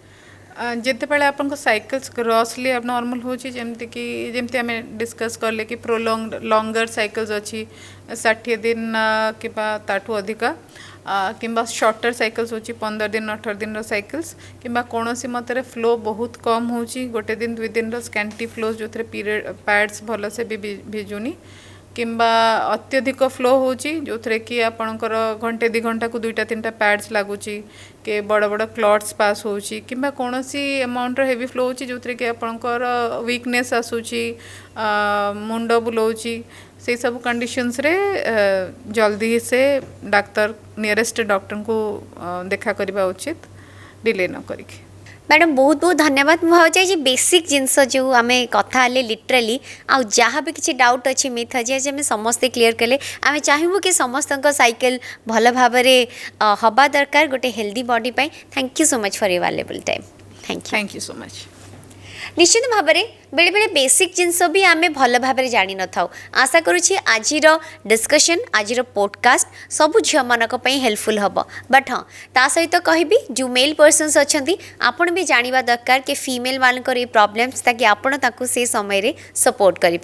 जिते बेले आपन को साइकिल्स ग्रॉसली एबनॉर्मल होची जेमती आमे डिस्कस करले कि प्रोलॉन्ग्ड लॉन्गर साइकिल्स अच्छी 60 दिन किबा ताठू अधिका किंबा शॉर्टर साइकिल्स होची 15 दिन 18 दिन रो साइकिल्स किंबा कोनोसी मतरे फ्लो बहुत कम होची गोटे दिन 2 दिन रो स्कैंटी फ्लोज जोथरे पीरियड पैड्स भलो से भी भिजुनी किंबा अत्यधिक फ्लो होची जोथरे कि आपणकर घंटे 2 घंटा को 2टा 3टा पैड्स लागुची के बड़ बड़ क्लॉट्स पास होची किंबा कोनोसी अमाउंट रो हेवी फ्लो होची जोथरे कि आपणकर वीकनेस आसुची मुंड बुलाउची से सब कंडीशंस रे जल्दी से डॉक्टर नियरेस्ट डॉक्टर को देखा करबा उचित डिले न करिके मैडम बहुत बहुत धन्यवाद मुझे बेसिक जिनस जो आम कथा लिटराली आउ जहाँ भी किसी डाउट अच्छी मिथ अच्छी आज आम समस्ते क्लीयर कले आम चाहबू कि समस्त साइकेल भल भाव हवा दरकार गोटे healthy body pi thank you so much for your valuable time thank you so much. निश्चित भाव में बेले बेले बेसिक जिनस भी आम भल भाव जानी न था आशा करुँची आज डिस्कशन आज पॉडकास्ट सबू झील मानक हेल्पफुल हम बट हाँ ता सहित कहि जो मेल पर्सनस अच्छा आपण भी जाना दरकार कि फीमेल मानक ये प्रॉब्लम्स ताकि आपण से समय सपोर्ट करें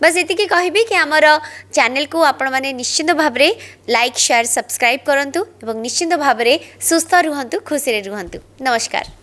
बस ये कहि कि आमर चैनल को आपण मैंने निश्चित भाव में लाइक शेयर सब्सक्राइब करूँ और निश्चित भाव में सुस्थ रुहतु खुशी रुहतु नमस्कार।